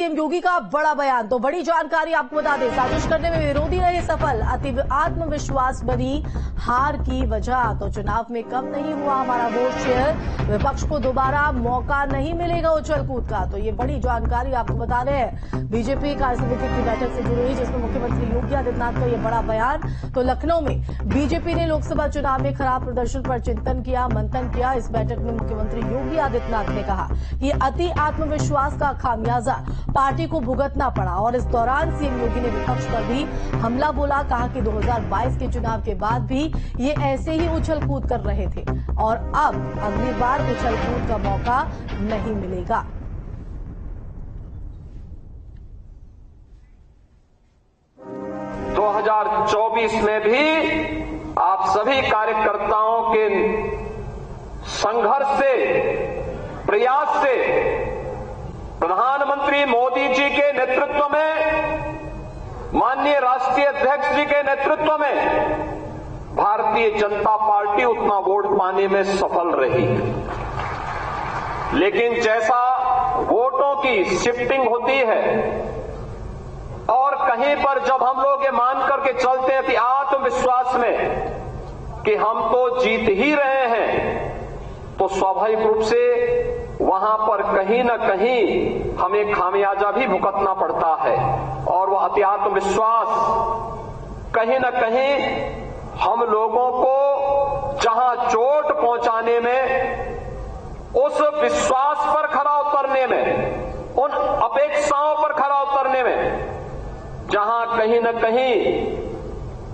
CM योगी का बड़ा बयान। तो बड़ी जानकारी आपको बता दें, साजिश करने में विरोधी रहे सफल, आत्मविश्वास बनी हार की वजह। तो चुनाव में कम नहीं हुआ हमारा वोट शेयर, विपक्ष को दोबारा मौका नहीं मिलेगा उछल कूद का। तो ये बड़ी जानकारी आपको बता रहे हैं। बीजेपी कार्यसमिति की बैठक से जुड़ी हुई, जिसमें मुख्यमंत्री योगी आदित्यनाथ का ये बड़ा बयान। तो लखनऊ में बीजेपी ने लोकसभा चुनाव में खराब प्रदर्शन पर चिंतन किया, मंथन किया। इस बैठक में मुख्यमंत्री योगी आदित्यनाथ ने कहा कि अति आत्मविश्वास का खामियाजा पार्टी को भुगतना पड़ा। और इस दौरान सीएम योगी ने विपक्ष पर भी हमला बोला। कहा कि 2022 के चुनाव के बाद भी ये ऐसे ही उछल कूद कर रहे थे और अब अगली बार उछल कूद का मौका नहीं मिलेगा। तो 2024 में भी आप सभी कार्यकर्ताओं के संघर्ष से, प्रयास से, प्रधानमंत्री मोदी जी के नेतृत्व में, माननीय राष्ट्रीय अध्यक्ष जी के नेतृत्व में भारतीय जनता पार्टी उतना वोट पाने में सफल रही। लेकिन जैसा वोटों की शिफ्टिंग होती है और कहीं पर जब हम लोग ये मान करके चलते हैं कि आत्मविश्वास में कि हम तो जीत ही रहे हैं, तो स्वाभाविक रूप से वहां पर कहीं न कहीं हमें खामियाजा भी भुगतना पड़ता है। और वह अति आत्मविश्वास कहीं न कहीं हम लोगों को जहां चोट पहुंचाने में, उस विश्वास पर खरा उतरने में, उन अपेक्षाओं पर खरा उतरने में, जहां कहीं न कहीं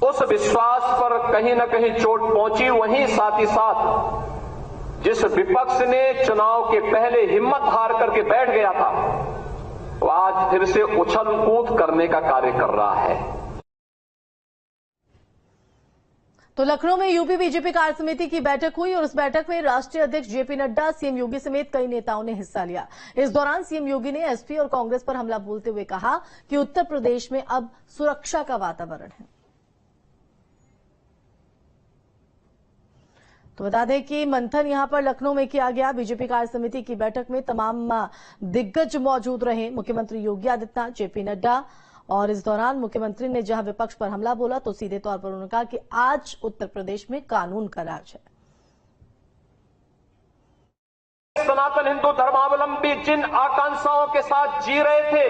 उस विश्वास पर कहीं न कहीं चोट पहुंची, वहीं साथ ही साथ जिस विपक्ष ने चुनाव के पहले हिम्मत हार करके बैठ गया था, वो आज फिर से उछल कूद करने का कार्य कर रहा है। तो लखनऊ में यूपी बीजेपी कार्यसमिति की बैठक हुई और उस बैठक में राष्ट्रीय अध्यक्ष जेपी नड्डा, सीएम योगी समेत कई नेताओं ने हिस्सा लिया। इस दौरान सीएम योगी ने एसपी और कांग्रेस पर हमला बोलते हुए कहा कि उत्तर प्रदेश में अब सुरक्षा का वातावरण है। तो बता दें कि मंथन यहां पर लखनऊ में किया गया। बीजेपी कार्यसमिति की बैठक में तमाम दिग्गज मौजूद रहे, मुख्यमंत्री योगी आदित्यनाथ, जेपी नड्डा। और इस दौरान मुख्यमंत्री ने जहां विपक्ष पर हमला बोला, तो सीधे तौर पर उन्होंने कहा कि आज उत्तर प्रदेश में कानून का राज है। सनातन हिंदू धर्मावलंबी जिन आकांक्षाओं के साथ जी रहे थे,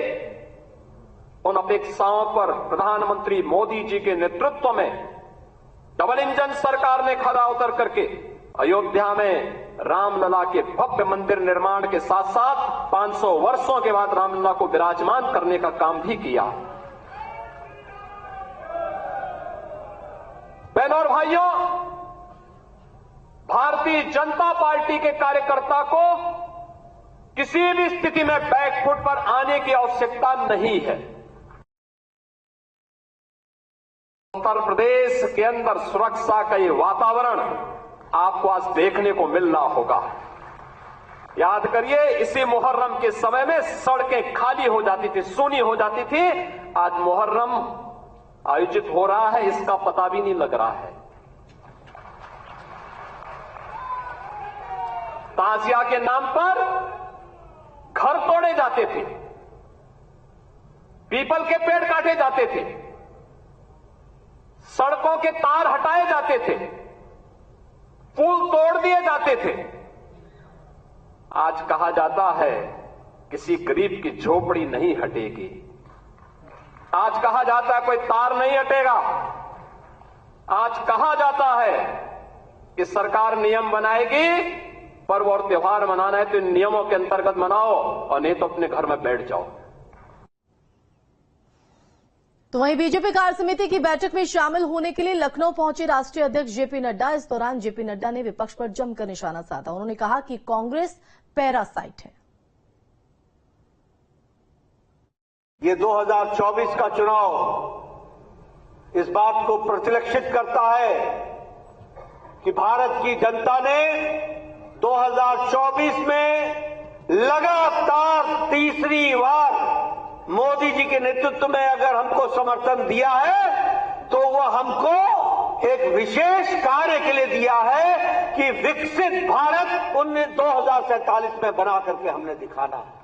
उन अपेक्षाओं पर प्रधानमंत्री मोदी जी के नेतृत्व में डबल इंजन सरकार ने खरा उतर करके अयोध्या में रामलला के भव्य मंदिर निर्माण के साथ साथ 500 वर्षों के बाद रामलला को विराजमान करने का काम भी किया। बहनों और भाइयों, भारतीय जनता पार्टी के कार्यकर्ता को किसी भी स्थिति में बैकफुट पर आने की आवश्यकता नहीं है। उत्तर प्रदेश के अंदर सुरक्षा का ये वातावरण आपको आज देखने को मिल रहा होगा। याद करिए, इसी मुहर्रम के समय में सड़कें खाली हो जाती थी, सूनी हो जाती थी। आज मुहर्रम आयोजित हो रहा है, इसका पता भी नहीं लग रहा है। ताजिया के नाम पर घर तोड़े जाते थे, पीपल के पेड़ काटे जाते थे, सड़कों के तार हटाए जाते थे, पुल तोड़ दिए जाते थे। आज कहा जाता है किसी गरीब की झोपड़ी नहीं हटेगी। आज कहा जाता है कोई तार नहीं हटेगा। आज कहा जाता है कि सरकार नियम बनाएगी, पर्व और त्योहार मनाना है तो इन नियमों के अंतर्गत मनाओ और नहीं तो अपने घर में बैठ जाओ। तो वहीं बीजेपी कार्यसमिति की बैठक में शामिल होने के लिए लखनऊ पहुंचे राष्ट्रीय अध्यक्ष जेपी नड्डा। इस दौरान जेपी नड्डा ने विपक्ष पर जमकर निशाना साधा। उन्होंने कहा कि कांग्रेस पैरासाइट है। ये 2024 का चुनाव इस बात को प्रतिलक्षित करता है कि भारत की जनता ने 2024 में लगातार तीसरी बार मोदी जी के नेतृत्व में अगर हमको समर्थन दिया है, तो वह हमको एक विशेष कार्य के लिए दिया है कि विकसित भारत 2047 में बना करके हमने दिखाना है।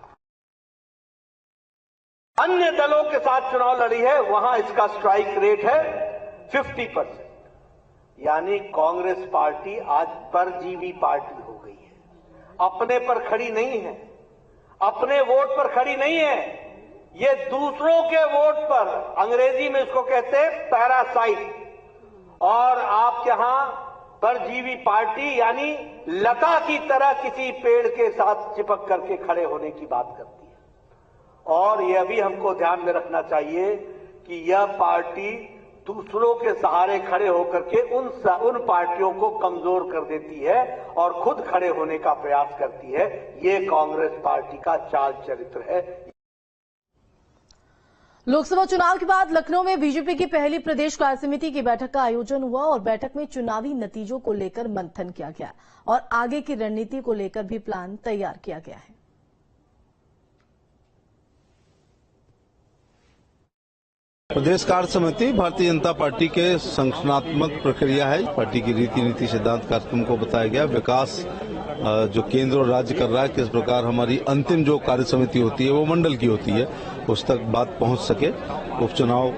अन्य दलों के साथ चुनाव लड़ी है, वहां इसका स्ट्राइक रेट है 50%। यानी कांग्रेस पार्टी आज परजीवी पार्टी हो गई है, अपने पर खड़ी नहीं है, अपने वोट पर खड़ी नहीं है, ये दूसरों के वोट पर, अंग्रेजी में इसको कहते हैं पैरासाइट। और आप यहां परजीवी पार्टी यानी लता की तरह किसी पेड़ के साथ चिपक करके खड़े होने की बात करती है। और यह भी हमको ध्यान में रखना चाहिए कि यह पार्टी दूसरों के सहारे खड़े होकर के उन पार्टियों को कमजोर कर देती है और खुद खड़े होने का प्रयास करती है। ये कांग्रेस पार्टी का चाल चरित्र है। लोकसभा चुनाव के बाद लखनऊ में बीजेपी की पहली प्रदेश कार्य समिति की बैठक का आयोजन हुआ और बैठक में चुनावी नतीजों को लेकर मंथन किया गया और आगे की रणनीति को लेकर भी प्लान तैयार किया गया है। प्रदेश कार्य समिति भारतीय जनता पार्टी के संगठनात्मक प्रक्रिया है। पार्टी की रीति नीति सिद्धांत कार्यक्रम को बताया गया, विकास जो केंद्र और राज्य कर रहा है, किस प्रकार हमारी अंतिम जो कार्य समिति होती है वो मंडल की होती है, उस तक बात पहुंच सके। उपचुनाव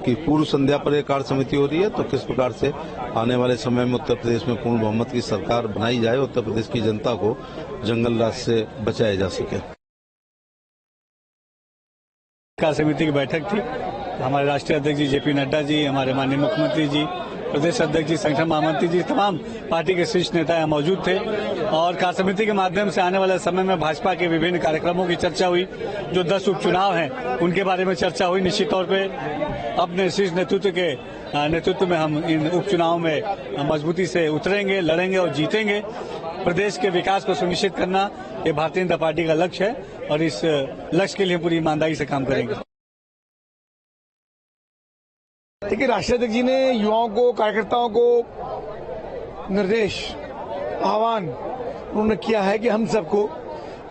की पूर्व संध्या पर एक कार्य समिति हो रही है, तो किस प्रकार से आने वाले समय में उत्तर प्रदेश में पूर्ण बहुमत की सरकार बनाई जाए, उत्तर प्रदेश की जनता को जंगल राज से बचाया जा सके। कार्य समिति की बैठक थी। हमारे राष्ट्रीय अध्यक्ष जी जेपी नड्डा जी, हमारे माननीय मुख्यमंत्री जी, प्रदेश अध्यक्ष जी, संगठन महामंत्री जी, तमाम पार्टी के शीर्ष नेता यहाँ मौजूद थे और कार्य समिति के माध्यम से आने वाले समय में भाजपा के विभिन्न कार्यक्रमों की चर्चा हुई। जो 10 उपचुनाव हैं उनके बारे में चर्चा हुई। निश्चित तौर पे अपने शीर्ष नेतृत्व में हम इन उपचुनाव में मजबूती से उतरेंगे, लड़ेंगे और जीतेंगे। प्रदेश के विकास को सुनिश्चित करना ये भारतीय जनता पार्टी का लक्ष्य है और इस लक्ष्य के लिए पूरी ईमानदारी से काम करेंगे। देखिए, राष्ट्रीय अध्यक्ष जी ने युवाओं को, कार्यकर्ताओं को निर्देश, आह्वान उन्होंने किया है कि हम सबको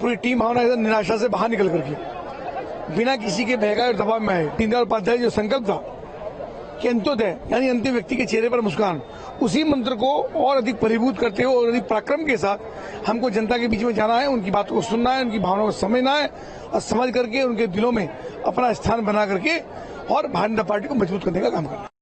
पूरी टीम भावना निराशा से बाहर निकल करके बिना किसी के बहकावे और दबाव में आए। दीनदयाल उपाध्याय जो संकल्प था कि अंत्योदय यानी अंतिम व्यक्ति के चेहरे पर मुस्कान, उसी मंत्र को और अधिक परिभूत करते हुए और अधिक पराक्रम के साथ हमको जनता के बीच में जाना है, उनकी बातों को सुनना है, उनकी भावनाओं को समझना है और समझ करके उनके दिलों में अपना स्थान बना करके और भारतीय जनता पार्टी को मजबूत करने का काम करना है।